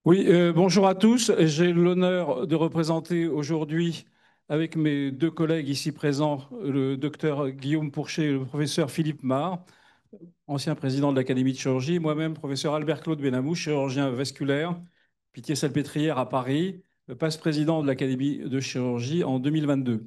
Oui, bonjour à tous. J'ai l'honneur de représenter aujourd'hui, avec mes deux collègues ici présents, le docteur Guillaume Pourchet et le professeur Philippe Mar, ancien président de l'Académie de chirurgie, moi-même, professeur Albert-Claude Benamou, chirurgien vasculaire, Pitié-Salpêtrière à Paris, passe-président de l'Académie de chirurgie en 2022.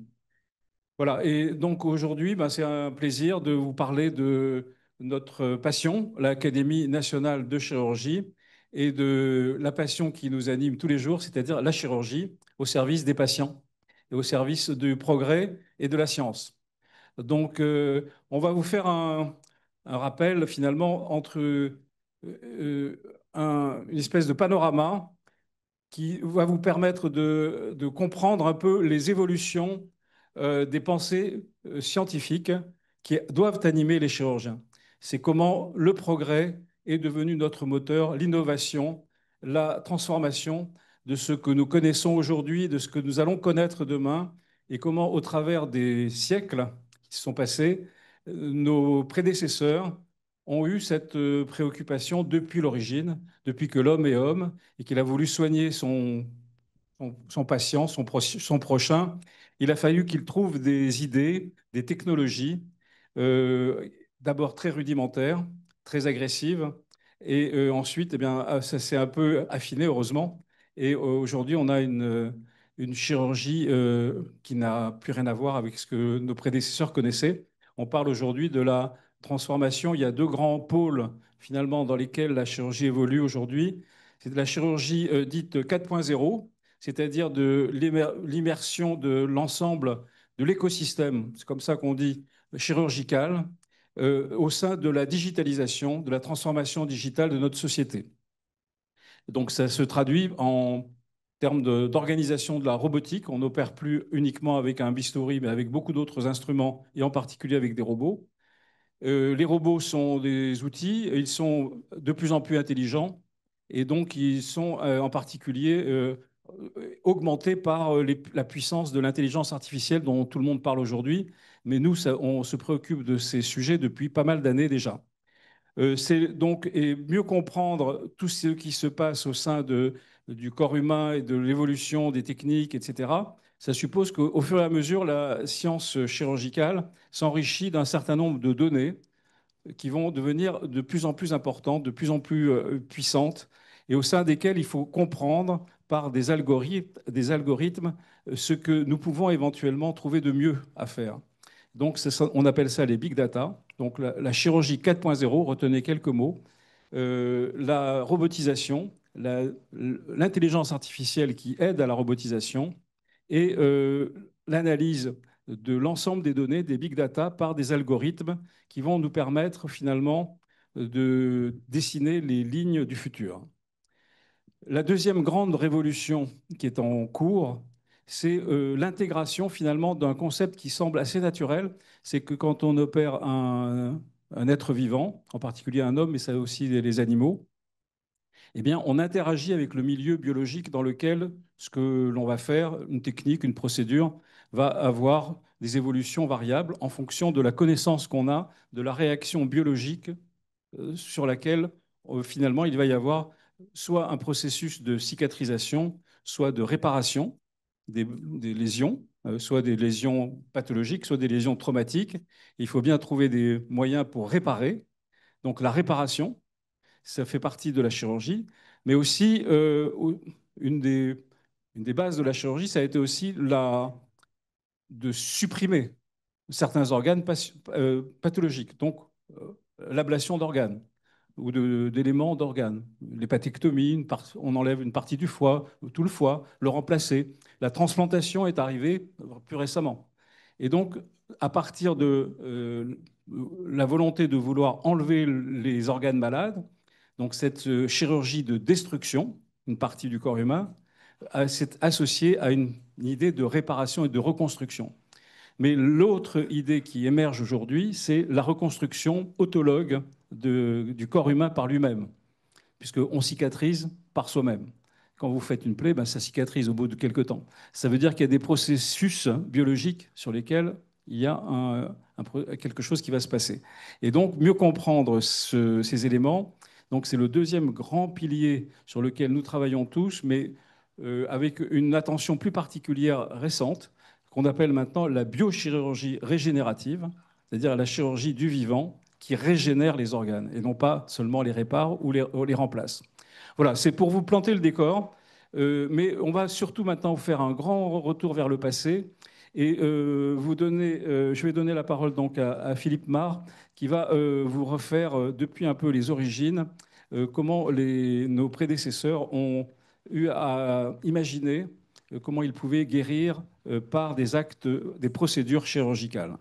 Voilà, et donc aujourd'hui, ben, c'est un plaisir de vous parler de notre passion, l'Académie nationale de chirurgie, et de la passion qui nous anime tous les jours, c'est-à-dire la chirurgie au service des patients et au service du progrès et de la science. Donc, on va vous faire un rappel finalement entre une espèce de panorama qui va vous permettre de comprendre un peu les évolutions des pensées scientifiques qui doivent animer les chirurgiens. C'est comment le progrès est devenu notre moteur, l'innovation, la transformation de ce que nous connaissons aujourd'hui, de ce que nous allons connaître demain, et comment, au travers des siècles qui se sont passés, nos prédécesseurs ont eu cette préoccupation depuis l'origine, depuis que l'homme est homme, et qu'il a voulu soigner son patient, son prochain. Il a fallu qu'il trouve des idées, des technologies, euh, d'abord très rudimentaires, très agressives, et ensuite, eh bien, ça s'est un peu affiné, heureusement. Et aujourd'hui, on a une chirurgie qui n'a plus rien à voir avec ce que nos prédécesseurs connaissaient. On parle aujourd'hui de la transformation. Il y a deux grands pôles, finalement, dans lesquels la chirurgie évolue aujourd'hui. C'est de la chirurgie dite 4.0, c'est-à-dire de l'immersion de l'ensemble de l'écosystème, c'est comme ça qu'on dit, chirurgical, au sein de la digitalisation, de la transformation digitale de notre société. Donc ça se traduit en termes d'organisation de la robotique. On n'opère plus uniquement avec un bistouri, mais avec beaucoup d'autres instruments, et en particulier avec des robots. Les robots sont des outils, ils sont de plus en plus intelligents et donc ils sont en particulier augmentés par la puissance de l'intelligence artificielle dont tout le monde parle aujourd'hui. Mais nous, on se préoccupe de ces sujets depuis pas mal d'années déjà. C'est donc et mieux comprendre tout ce qui se passe au sein du corps humain et de l'évolution des techniques, etc. Ça suppose qu'au fur et à mesure, la science chirurgicale s'enrichit d'un certain nombre de données qui vont devenir de plus en plus importantes, de plus en plus puissantes, et au sein desquelles il faut comprendre par des algorithmes ce que nous pouvons éventuellement trouver de mieux à faire. Donc, on appelle ça les big data. Donc, la chirurgie 4.0, retenez quelques mots. La robotisation, l'intelligence artificielle qui aide à la robotisation et l'analyse de l'ensemble des données, des big data, par des algorithmes qui vont nous permettre finalement de dessiner les lignes du futur. La deuxième grande révolution qui est en cours, c'est l'intégration finalement d'un concept qui semble assez naturel, c'est que quand on opère un être vivant, en particulier un homme, mais ça aussi les animaux, eh bien, on interagit avec le milieu biologique dans lequel ce que l'on va faire, une technique, une procédure, va avoir des évolutions variables en fonction de la connaissance qu'on a de la réaction biologique sur laquelle finalement il va y avoir soit un processus de cicatrisation, soit de réparation des lésions, soit des lésions pathologiques, soit des lésions traumatiques. Il faut bien trouver des moyens pour réparer. Donc la réparation, ça fait partie de la chirurgie, mais aussi une des, une des bases de la chirurgie, ça a été aussi de supprimer certains organes pathologiques, donc l'ablation d'organes ou d'éléments d'organes. L'hépatectomie, on enlève une partie du foie, tout le foie, le remplacer. La transplantation est arrivée plus récemment. Et donc, à partir de la volonté de vouloir enlever les organes malades, donc cette chirurgie de destruction, une partie du corps humain, s'est associée à une idée de réparation et de reconstruction. Mais l'autre idée qui émerge aujourd'hui, c'est la reconstruction autologue du corps humain par lui-même, puisqu'on cicatrise par soi-même. Quand vous faites une plaie, ben, ça cicatrise au bout de quelques temps. Ça veut dire qu'il y a des processus biologiques sur lesquels il y a quelque chose qui va se passer. Et donc, mieux comprendre ces éléments, Donc c'est le deuxième grand pilier sur lequel nous travaillons tous, mais avec une attention plus particulière récente, qu'on appelle maintenant la biochirurgie régénérative, c'est-à-dire la chirurgie du vivant qui régénère les organes et non pas seulement les répare ou les remplace. Voilà, c'est pour vous planter le décor, mais on va surtout maintenant faire un grand retour vers le passé et je vais donner la parole donc à Philippe Marr qui va vous refaire depuis un peu les origines, comment nos prédécesseurs ont eu à imaginer comment ils pouvaient guérir par des actes, des procédures chirurgicales.